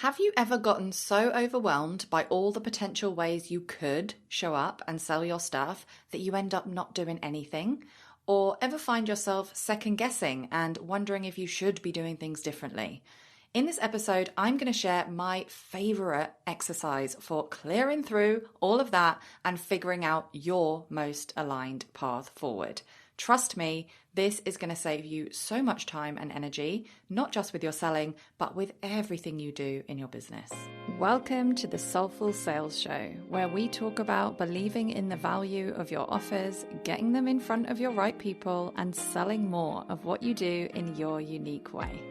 Have you ever gotten so overwhelmed by all the potential ways you could show up and sell your stuff that you end up not doing anything? Or ever find yourself second guessing and wondering if you should be doing things differently? In this episode, I'm going to share my favorite exercise for clearing through all of that and figuring out your most aligned path forward. Trust me, this is going to save you so much time and energy, not just with your selling, but with everything you do in your business. Welcome to the Soulful Sales Show, where we talk about believing in the value of your offers, getting them in front of your right people, and selling more of what you do in your unique way.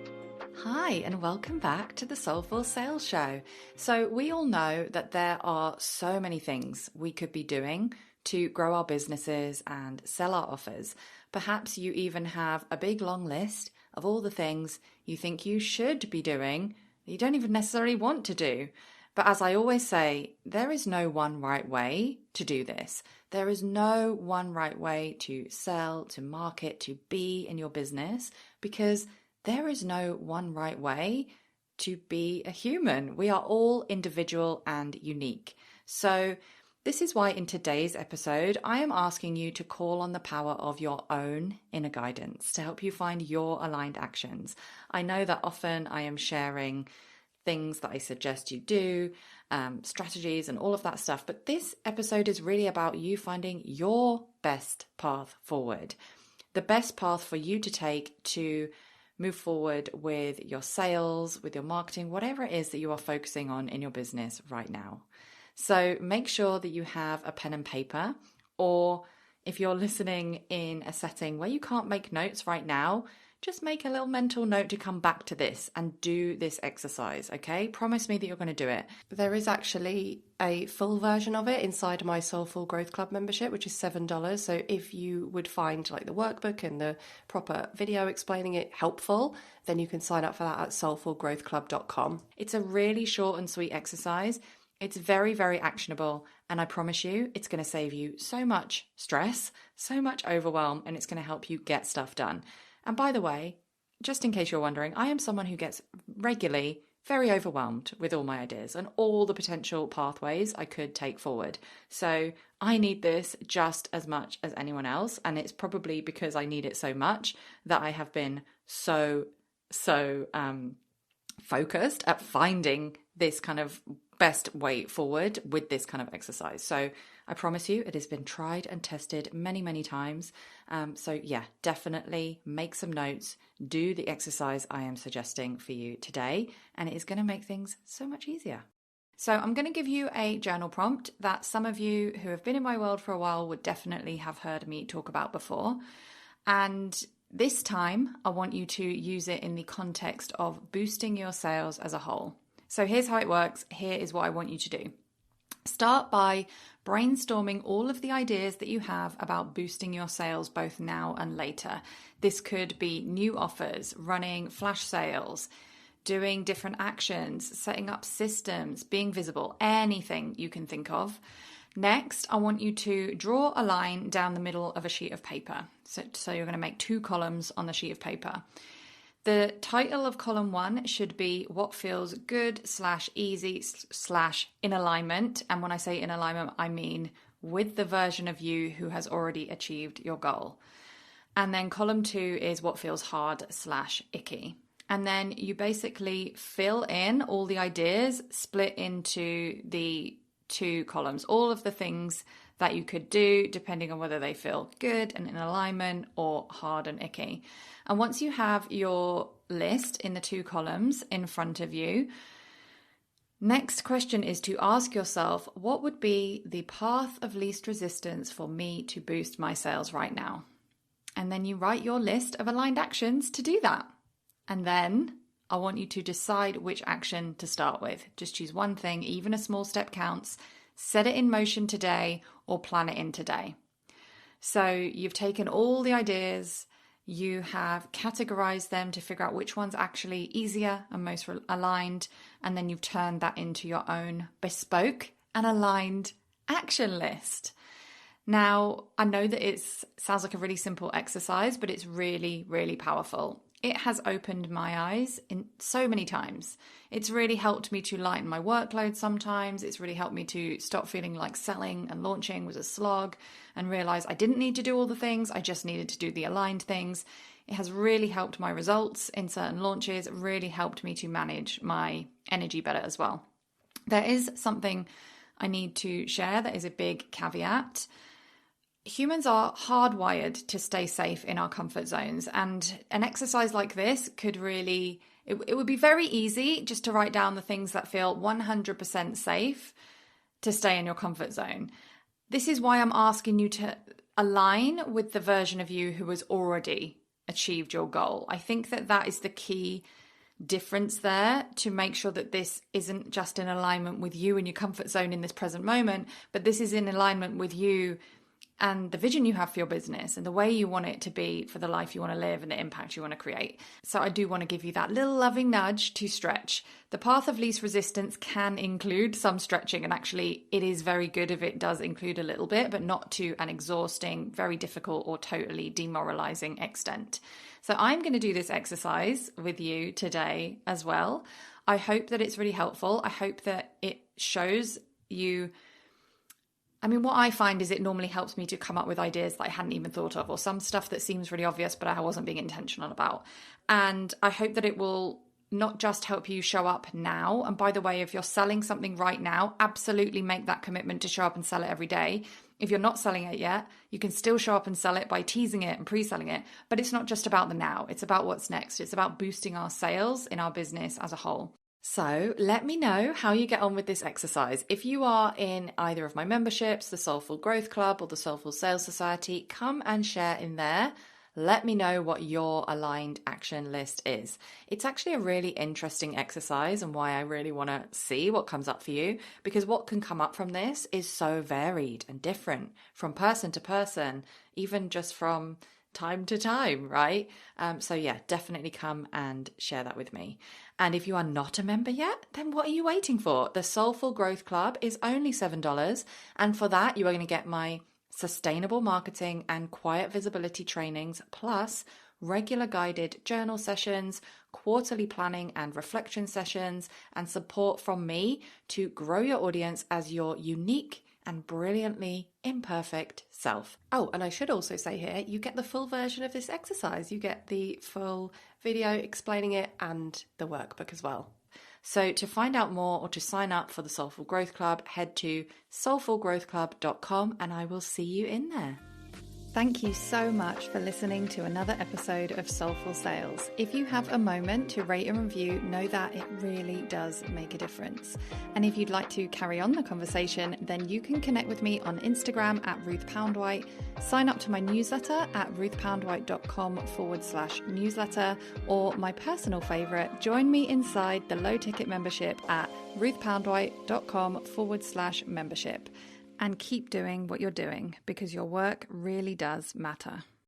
Hi, and welcome back to the Soulful Sales Show. So we all know that there are so many things we could be doing to grow our businesses and sell our offers. Perhaps you even have a big long list of all the things you think you should be doing that you don't even necessarily want to do. But as I always say, there is no one right way to do this. There is no one right way to sell, to market, to be in your business, because there is no one right way to be a human. We are all individual and unique. So this is why in today's episode, I am asking you to call on the power of your own inner guidance to help you find your aligned actions. I know that often I am sharing things that I suggest you do, strategies and all of that stuff, but this episode is really about you finding your best path forward, the best path for you to take to move forward with your sales, with your marketing, whatever it is that you are focusing on in your business right now. So make sure that you have a pen and paper, or if you're listening in a setting where you can't make notes right now, just make a little mental note to come back to this and do this exercise, okay? Promise me that you're going to do it. There is actually a full version of it inside my Soulful Growth Club membership, which is $7. So if you would find like the workbook and the proper video explaining it helpful, then you can sign up for that at soulfulgrowthclub.com. It's a really short and sweet exercise. It's very, very actionable, and I promise you it's going to save you so much stress, so much overwhelm, and it's going to help you get stuff done. And by the way, just in case you're wondering, I am someone who gets regularly very overwhelmed with all my ideas and all the potential pathways I could take forward. So I need this just as much as anyone else, and it's probably because I need it so much that I have been so focused at finding this kind of best way forward with this kind of exercise. So I promise you it has been tried and tested many, many times. So yeah, definitely make some notes, do the exercise I am suggesting for you today, and it is going to make things so much easier. So I'm going to give you a journal prompt that some of you who have been in my world for a while would definitely have heard me talk about before. And this time I want you to use it in the context of boosting your sales as a whole. So here's how it works. Here is what I want you to do. Start by brainstorming all of the ideas that you have about boosting your sales both now and later. This could be new offers, running flash sales, doing different actions, setting up systems, being visible, anything you can think of. Next, I want you to draw a line down the middle of a sheet of paper. So you're going to make 2 columns on the sheet of paper. The title of column 1 should be what feels good / easy / in alignment. And when I say in alignment, I mean with the version of you who has already achieved your goal. And then column 2 is what feels hard / icky. And then you basically fill in all the ideas, split into the 2 columns, all of the things that you could do depending on whether they feel good and in alignment or hard and icky. And once you have your list in the 2 columns in front of you, next question is to ask yourself, what would be the path of least resistance for me to boost my sales right now? And then you write your list of aligned actions to do that. And then I want you to decide which action to start with. Just choose one thing, even a small step counts. Set it in motion today or plan it in today. So you've taken all the ideas, you have categorized them to figure out which one's actually easier and most aligned, and then you've turned that into your own bespoke and aligned action list. Now, I know that it sounds like a really simple exercise, but it's really, really powerful. it has opened my eyes in so many times. It's really helped me to lighten my workload sometimes. It's really helped me to stop feeling like selling and launching was a slog and realize I didn't need to do all the things. I just needed to do the aligned things. It has really helped my results in certain launches. It really helped me to manage my energy better as well. There is something I need to share that is a big caveat. Humans are hardwired to stay safe in our comfort zones, and an exercise like this could really, it would be very easy just to write down the things that feel 100% safe to stay in your comfort zone. This is why I'm asking you to align with the version of you who has already achieved your goal. I think that is the key difference there, to make sure that this isn't just in alignment with you and your comfort zone in this present moment, but this is in alignment with you and the vision you have for your business and the way you want it to be for the life you want to live and the impact you want to create. So I do want to give you that little loving nudge to stretch. The path of least resistance can include some stretching, and actually it is very good if it does include a little bit, but not to an exhausting, very difficult or totally demoralizing extent. So I'm going to do this exercise with you today as well. I hope that it's really helpful. I hope that it shows you. What I find is it normally helps me to come up with ideas that I hadn't even thought of, or some stuff that seems really obvious, but I wasn't being intentional about. And I hope that it will not just help you show up now. And by the way, if you're selling something right now, absolutely make that commitment to show up and sell it every day. If you're not selling it yet, you can still show up and sell it by teasing it and pre-selling it. But it's not just about the now. It's about what's next. It's about boosting our sales in our business as a whole. So let me know how you get on with this exercise. If you are in either of my memberships, the Soulful Growth Club or the Soulful Sales Society, come and share in there. Let me know what your aligned action list is. It's actually a really interesting exercise, and why I really want to see what comes up for you, because what can come up from this is so varied and different from person to person, even just from time to time, right? So yeah, definitely come and share that with me. And if you are not a member yet, then what are you waiting for? The Soulful Growth Club is only $7. And for that, you are going to get my sustainable marketing and quiet visibility trainings, plus regular guided journal sessions, quarterly planning and reflection sessions, and support from me to grow your audience as your unique and brilliantly imperfect self. Oh, and I should also say here, you get the full version of this exercise. You get the full video explaining it and the workbook as well. So to find out more or to sign up for the Soulful Growth Club, head to soulfulgrowthclub.com and I will see you in there. Thank you so much for listening to another episode of Soulful Sales. If you have a moment to rate and review, know that it really does make a difference. And if you'd like to carry on the conversation, then you can connect with me on Instagram at Ruth Poundwhite, sign up to my newsletter at ruthpoundwhite.com/newsletter, or my personal favorite, join me inside the low ticket membership at ruthpoundwhite.com/membership. And keep doing what you're doing, because your work really does matter.